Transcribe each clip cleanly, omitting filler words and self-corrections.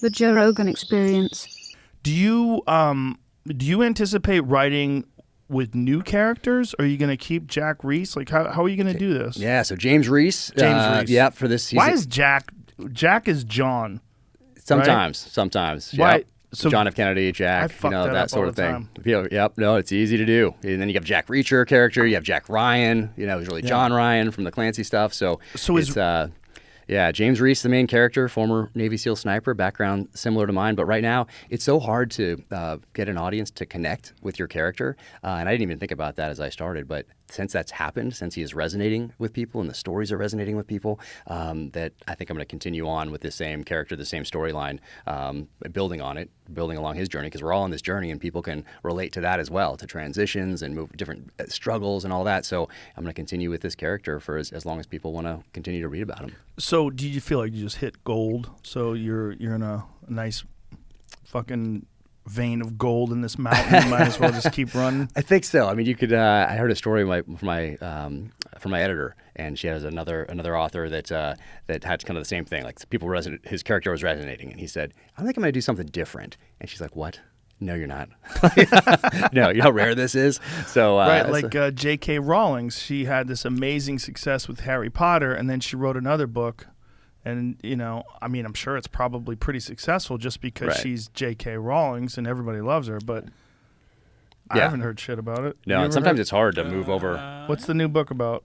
The Joe Rogan Experience. Do you anticipate writing with new characters? Or are you going to keep Jack Reese? Like, how are you going to do this? Yeah, so James Reese. Yeah, for this. Why is Jack is John? Sometimes. Why? Yep. So John F. Kennedy, Jack, I fuck that that up sort all of the thing. time. Yep, no, it's easy to do. And then you have Jack Reacher character, you have Jack Ryan, who's really John Ryan from the Clancy stuff. So it's, James Reese, the main character, former Navy SEAL sniper, background similar to mine. But right now, it's so hard to get an audience to connect with your character. And I didn't even think about that as I started. But since that's happened, since he is resonating with people and the stories are resonating with people, that I think I'm going to continue on with the same character, the same storyline, building along his journey, because we're all on this journey and people can relate to that as well, to transitions and different struggles and all that. So I'm going to continue with this character for as long as people want to continue to read about him. So do you feel like you just hit gold? So you're in a nice fucking vein of gold in this mountain. You might as well just keep running. I think so. I mean, you could. I heard a story from my editor, and she has another author that had kind of the same thing. Like his character was resonating, and he said, "I think I'm going to do something different." And she's like, "What? No, you're not. No, you know how rare this is." So right, like J.K. Rowling, she had this amazing success with Harry Potter, and then she wrote another book. And, I mean, I'm sure it's probably pretty successful just because she's J.K. Rowling's and everybody loves her, but I haven't heard shit about it. No, and sometimes it's hard to move over. What's the new book about?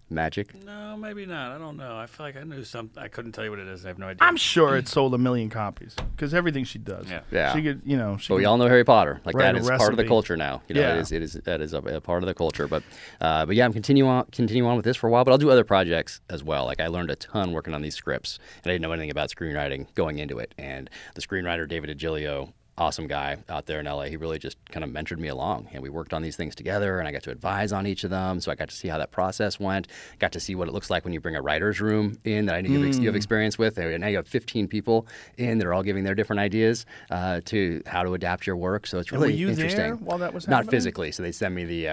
Magic? No, maybe not. I don't know. I feel like I knew something. I couldn't tell you what it is. I have no idea. I'm sure it sold 1 million copies because everything she does. Yeah. She could, But we all know Harry Potter. Like that is part of the recipe. culture now. That is a part of the culture. But yeah, I'm continuing on with this for a while. But I'll do other projects as well. Like I learned a ton working on these scripts, and I didn't know anything about screenwriting going into it. And the screenwriter David Agilio, awesome guy out there in LA. He really just kind of mentored me along, and we worked on these things together, and I got to advise on each of them. So I got to see how that process went, got to see what it looks like when you bring a writer's room in that I knew you have experience with. And now you have 15 people in that are all giving their different ideas to how to adapt your work. So it's really interesting. Were you there while that was happening? Not physically. So they sent me the,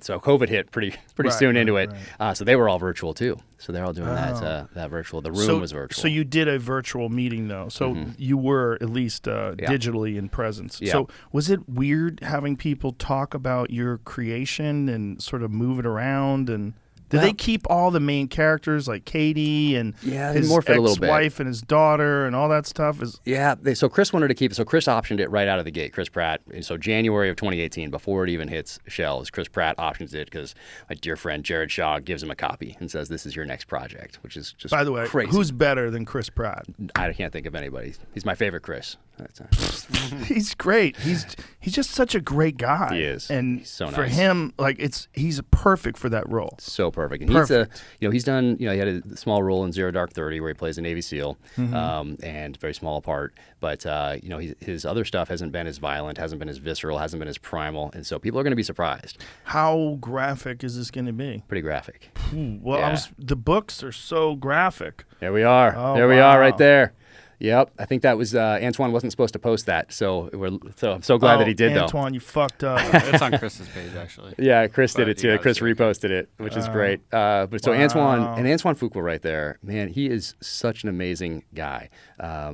So COVID hit pretty soon into it. So they were all virtual too. So they're all doing that virtual. The room was virtual. So you did a virtual meeting though. So you were at least digitally in presence. Yeah. So was it weird having people talk about your creation and sort of move it around? And did they keep all the main characters like Katie and his ex-wife and his daughter and all that stuff? So Chris wanted to keep it. So Chris optioned it right out of the gate, Chris Pratt. And so January of 2018, before it even hits shelves, Chris Pratt options it because my dear friend Jared Shaw gives him a copy and says, "This is your next project," which is just By the way, crazy. Who's better than Chris Pratt? I can't think of anybody. He's my favorite Chris. He's great. He's just such a great guy. He is. And he's so nice. For him, like he's perfect for that role. So perfect. And he's done. He had a small role in Zero Dark 30 where he plays a Navy SEAL, and very small part. But his other stuff hasn't been as violent, hasn't been as visceral, hasn't been as primal, and so people are going to be surprised. How graphic is this going to be? Pretty graphic. Well, the books are so graphic. There we are. We are right there. Yep, I think that was Antoine wasn't supposed to post that, so I'm so glad that he did. Antoine, you fucked up. It's on Chris's page actually. Yeah, Chris did it too. Chris reposted it, which is great. Antoine Fuqua right there, man, he is such an amazing guy.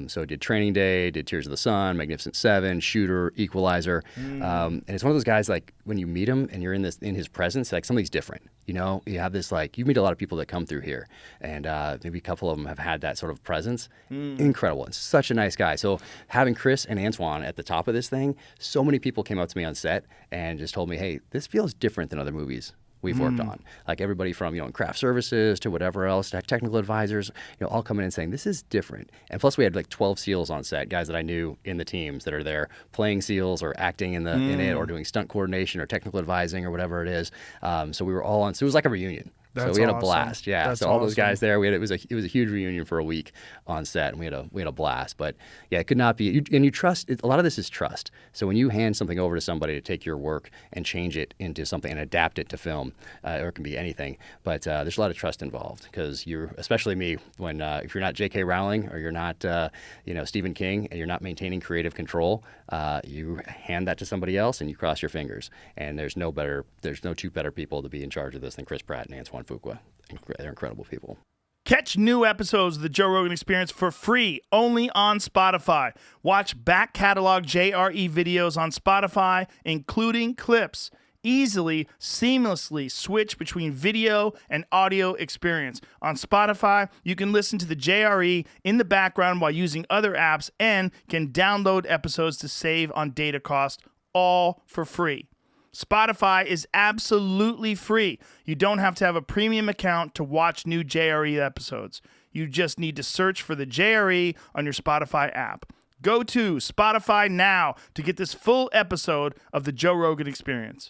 So did Training Day, did Tears of the Sun, Magnificent Seven, Shooter, Equalizer, and it's one of those guys like when you meet him and you're in his presence, like something's different. You have this you meet a lot of people that come through here, and maybe a couple of them have had that sort of presence. Incredible. And such a nice guy. So having Chris and Antoine at the top of this thing, so many people came up to me on set and just told me, "Hey, this feels different than other movies we've worked on." Like everybody from in craft services to whatever else, to technical advisors, all coming in saying this is different. And plus we had like 12 SEALs on set, guys that I knew in the teams that are there playing SEALs or acting in it or doing stunt coordination or technical advising or whatever it is. So we were all on. So it was like a reunion. So we had a blast, That's all those awesome. guys there. It was a huge reunion for a week on set, and we had a blast. But yeah, it could not be. And you trust. A lot of this is trust. So when you hand something over to somebody to take your work and change it into something and adapt it to film, or it can be anything. But there's a lot of trust involved because especially me, when if you're not J.K. Rowling or you're not Stephen King and you're not maintaining creative control, you hand that to somebody else and you cross your fingers. And there's no two better people to be in charge of this than Chris Pratt and Antoine Fuqua. They're incredible people. Catch new episodes of the Joe Rogan Experience for free only on Spotify. Watch back catalog JRE videos on Spotify, including clips. Easily, seamlessly switch between video and audio experience. On Spotify, you can listen to the JRE in the background while using other apps and can download episodes to save on data cost, all for free. Spotify is absolutely free. You don't have to have a premium account to watch new JRE episodes. You just need to search for the JRE on your Spotify app. Go to Spotify now to get this full episode of the Joe Rogan Experience.